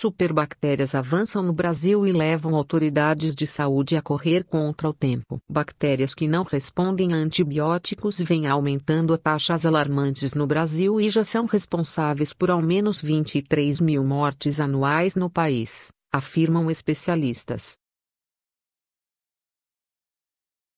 Superbactérias avançam no Brasil e levam autoridades de saúde a correr contra o tempo. Bactérias que não respondem a antibióticos vêm aumentando a taxas alarmantes no Brasil e já são responsáveis por ao menos 23 mil mortes anuais no país, afirmam especialistas.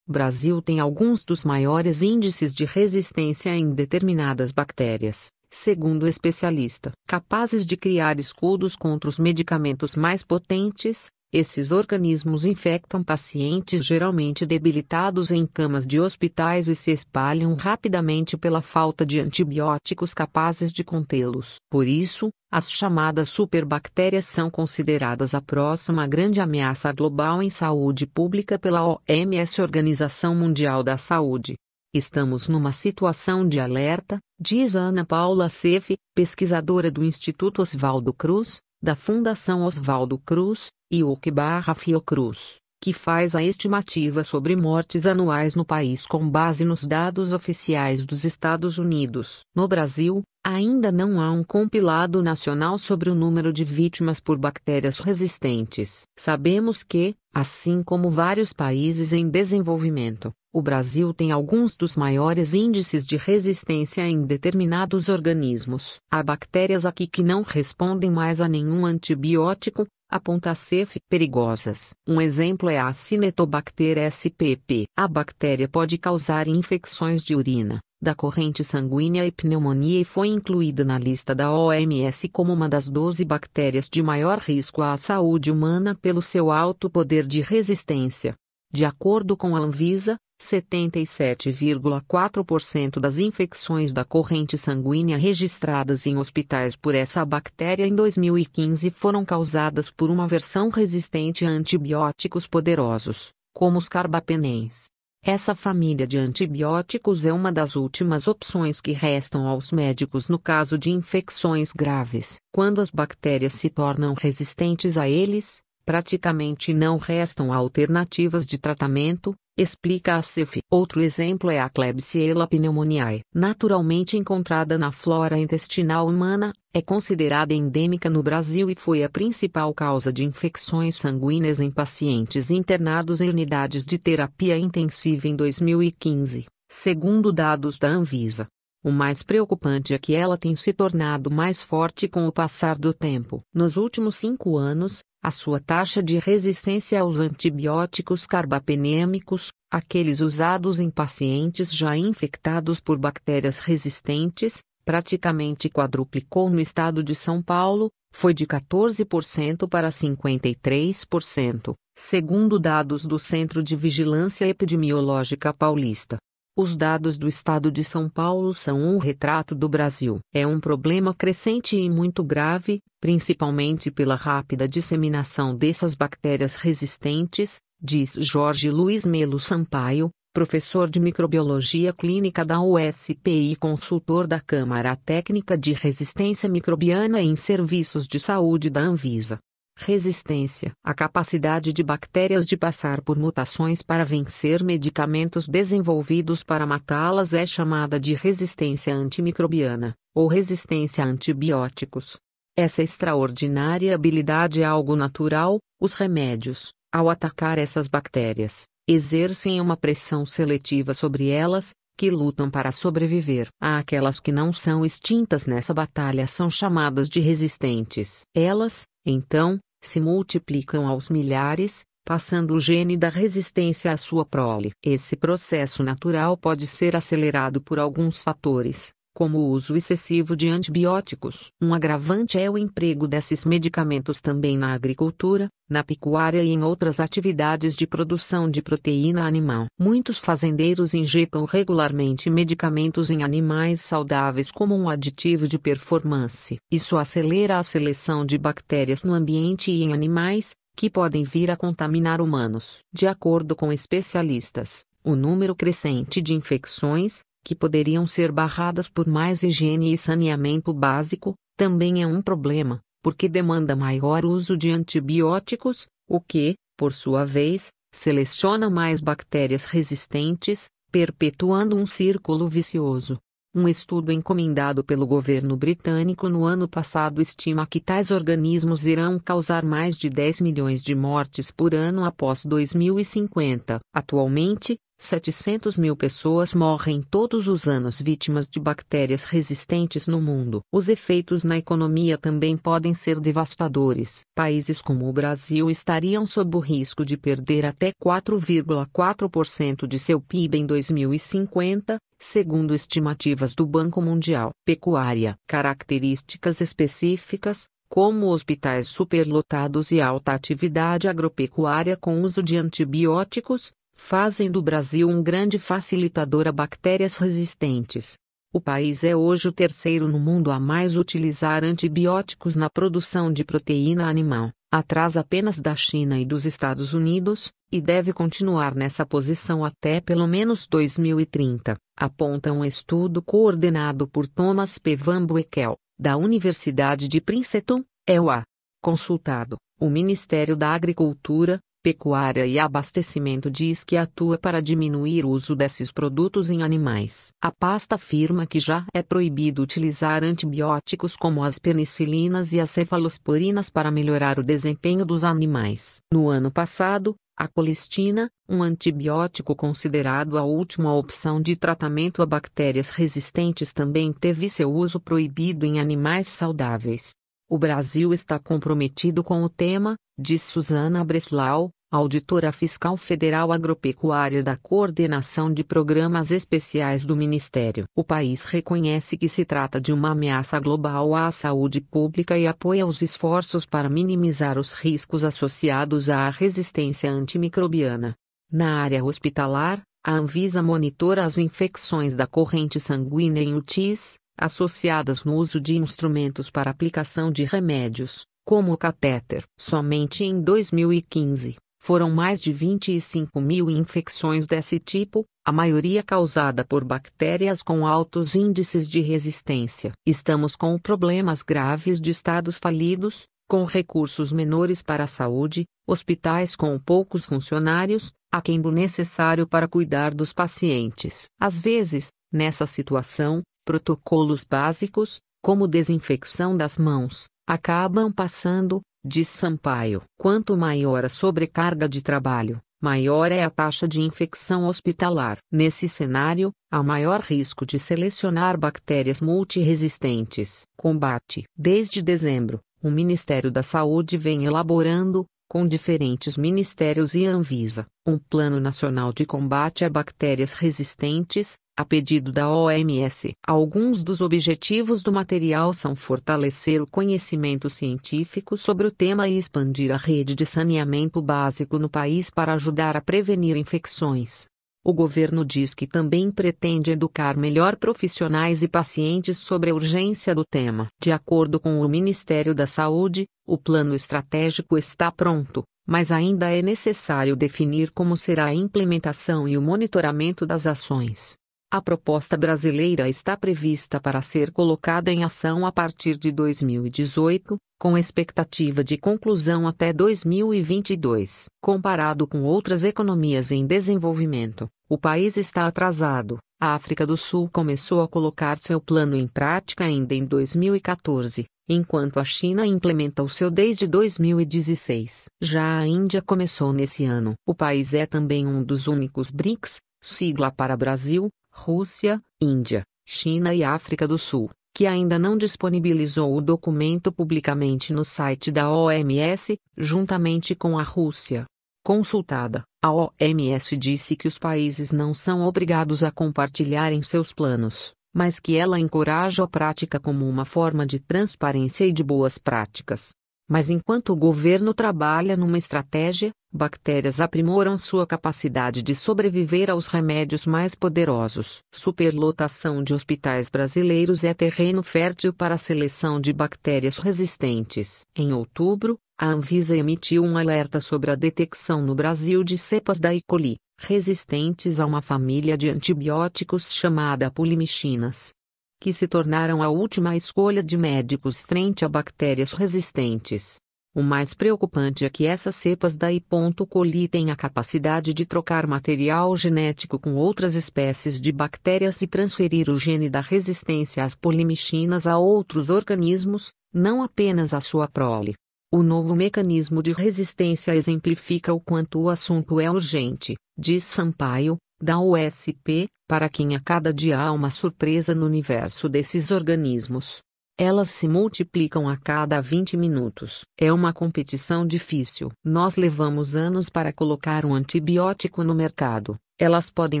O Brasil tem alguns dos maiores índices de resistência em determinadas bactérias, segundo o especialista. Capazes de criar escudos contra os medicamentos mais potentes, esses organismos infectam pacientes geralmente debilitados em camas de hospitais e se espalham rapidamente pela falta de antibióticos capazes de contê-los. Por isso, as chamadas superbactérias são consideradas a próxima grande ameaça global em saúde pública pela OMS, Organização Mundial da Saúde. Estamos numa situação de alerta, diz Ana Paula Seff, pesquisadora do Instituto Oswaldo Cruz, da Fundação Oswaldo Cruz, e UC/Fiocruz, que faz a estimativa sobre mortes anuais no país com base nos dados oficiais dos Estados Unidos. No Brasil, ainda não há um compilado nacional sobre o número de vítimas por bactérias resistentes. Sabemos que, assim como vários países em desenvolvimento, o Brasil tem alguns dos maiores índices de resistência em determinados organismos. Há bactérias aqui que não respondem mais a nenhum antibiótico, aponta Seff, perigosas. Um exemplo é a Acinetobacter spp. A bactéria pode causar infecções de urina, da corrente sanguínea e pneumonia e foi incluída na lista da OMS como uma das 12 bactérias de maior risco à saúde humana pelo seu alto poder de resistência. De acordo com a Anvisa, 77,4% das infecções da corrente sanguínea registradas em hospitais por essa bactéria em 2015 foram causadas por uma versão resistente a antibióticos poderosos, como os carbapenens. Essa família de antibióticos é uma das últimas opções que restam aos médicos no caso de infecções graves. Quando as bactérias se tornam resistentes a eles, praticamente não restam alternativas de tratamento, explica a Seff. Outro exemplo é a Klebsiella pneumoniae. Naturalmente encontrada na flora intestinal humana, é considerada endêmica no Brasil e foi a principal causa de infecções sanguíneas em pacientes internados em unidades de terapia intensiva em 2015, segundo dados da Anvisa. O mais preocupante é que ela tem se tornado mais forte com o passar do tempo. Nos últimos 5 anos, a sua taxa de resistência aos antibióticos carbapenêmicos, aqueles usados em pacientes já infectados por bactérias resistentes, praticamente quadruplicou no estado de São Paulo, foi de 14% para 53%, segundo dados do Centro de Vigilância Epidemiológica Paulista. Os dados do estado de São Paulo são um retrato do Brasil. É um problema crescente e muito grave, principalmente pela rápida disseminação dessas bactérias resistentes, diz Jorge Luiz Melo Sampaio, professor de microbiologia clínica da USP e consultor da Câmara Técnica de Resistência Microbiana em Serviços de Saúde da Anvisa. Resistência. A capacidade de bactérias de passar por mutações para vencer medicamentos desenvolvidos para matá-las é chamada de resistência antimicrobiana, ou resistência a antibióticos. Essa extraordinária habilidade é algo natural. Os remédios, ao atacar essas bactérias, exercem uma pressão seletiva sobre elas, que lutam para sobreviver. Aquelas que não são extintas nessa batalha são chamadas de resistentes. Elas, então, se multiplicam aos milhares, passando o gene da resistência à sua prole. Esse processo natural pode ser acelerado por alguns fatores, como o uso excessivo de antibióticos. Um agravante é o emprego desses medicamentos também na agricultura, na pecuária e em outras atividades de produção de proteína animal. Muitos fazendeiros injetam regularmente medicamentos em animais saudáveis como um aditivo de performance. Isso acelera a seleção de bactérias no ambiente e em animais, que podem vir a contaminar humanos. De acordo com especialistas, o número crescente de infecções, que poderiam ser barradas por mais higiene e saneamento básico, também é um problema, porque demanda maior uso de antibióticos, o que, por sua vez, seleciona mais bactérias resistentes, perpetuando um círculo vicioso. Um estudo encomendado pelo governo britânico no ano passado estima que tais organismos irão causar mais de 10 milhões de mortes por ano após 2050. Atualmente, 700 mil pessoas morrem todos os anos vítimas de bactérias resistentes no mundo. Os efeitos na economia também podem ser devastadores. Países como o Brasil estariam sob o risco de perder até 4,4% de seu PIB em 2050, segundo estimativas do Banco Mundial. Pecuária. Características específicas, como hospitais superlotados e alta atividade agropecuária com uso de antibióticos, fazem do Brasil um grande facilitador a bactérias resistentes. O país é hoje o terceiro no mundo a mais utilizar antibióticos na produção de proteína animal, atrás apenas da China e dos Estados Unidos, e deve continuar nessa posição até pelo menos 2030, aponta um estudo coordenado por Thomas P. Van Boekel, da Universidade de Princeton, EUA. Consultado, o Ministério da Agricultura, Pecuária e Abastecimento diz que atua para diminuir o uso desses produtos em animais. A pasta afirma que já é proibido utilizar antibióticos como as penicilinas e as cefalosporinas para melhorar o desempenho dos animais. No ano passado, a colistina, um antibiótico considerado a última opção de tratamento a bactérias resistentes, também teve seu uso proibido em animais saudáveis. O Brasil está comprometido com o tema, diz Suzana Breslau, auditora fiscal federal agropecuária da Coordenação de Programas Especiais do Ministério. O país reconhece que se trata de uma ameaça global à saúde pública e apoia os esforços para minimizar os riscos associados à resistência antimicrobiana. Na área hospitalar, a Anvisa monitora as infecções da corrente sanguínea em UTIs, associadas no uso de instrumentos para aplicação de remédios, como o catéter. Somente em 2015, foram mais de 25 mil infecções desse tipo, a maioria causada por bactérias com altos índices de resistência. Estamos com problemas graves de estados falidos, com recursos menores para a saúde, hospitais com poucos funcionários, aquém do necessário para cuidar dos pacientes. Às vezes, nessa situação, protocolos básicos, como desinfecção das mãos, acabam passando, diz Sampaio. Quanto maior a sobrecarga de trabalho, maior é a taxa de infecção hospitalar. Nesse cenário, há maior risco de selecionar bactérias multiresistentes. Combate. Desde dezembro, o Ministério da Saúde vem elaborando, com diferentes ministérios e Anvisa, um Plano Nacional de Combate a Bactérias Resistentes, a pedido da OMS. Alguns dos objetivos do material são fortalecer o conhecimento científico sobre o tema e expandir a rede de saneamento básico no país para ajudar a prevenir infecções. O governo diz que também pretende educar melhor profissionais e pacientes sobre a urgência do tema. De acordo com o Ministério da Saúde, o plano estratégico está pronto, mas ainda é necessário definir como será a implementação e o monitoramento das ações. A proposta brasileira está prevista para ser colocada em ação a partir de 2018, com expectativa de conclusão até 2022. Comparado com outras economias em desenvolvimento, o país está atrasado. A África do Sul começou a colocar seu plano em prática ainda em 2014, enquanto a China implementa o seu desde 2016. Já a Índia começou nesse ano. O país é também um dos únicos BRICS, sigla para Brasil, Rússia, Índia, China e África do Sul, que ainda não disponibilizou o documento publicamente no site da OMS, juntamente com a Rússia. Consultada, a OMS disse que os países não são obrigados a compartilharem seus planos, mas que ela encoraja a prática como uma forma de transparência e de boas práticas. Mas enquanto o governo trabalha numa estratégia, bactérias aprimoram sua capacidade de sobreviver aos remédios mais poderosos. Superlotação de hospitais brasileiros é terreno fértil para a seleção de bactérias resistentes. Em outubro, a Anvisa emitiu um alerta sobre a detecção no Brasil de cepas da E. coli, resistentes a uma família de antibióticos chamada polimixinas, que se tornaram a última escolha de médicos frente a bactérias resistentes. O mais preocupante é que essas cepas da E. coli têm a capacidade de trocar material genético com outras espécies de bactérias e transferir o gene da resistência às polimixinas a outros organismos, não apenas à sua prole. O novo mecanismo de resistência exemplifica o quanto o assunto é urgente, diz Sampaio, da USP, para quem a cada dia há uma surpresa no universo desses organismos. Elas se multiplicam a cada 20 minutos. É uma competição difícil. Nós levamos anos para colocar um antibiótico no mercado. Elas podem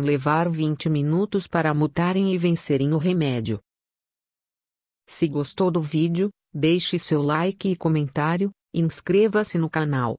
levar 20 minutos para mutarem e vencerem o remédio. Se gostou do vídeo, deixe seu like e comentário, e inscreva-se no canal.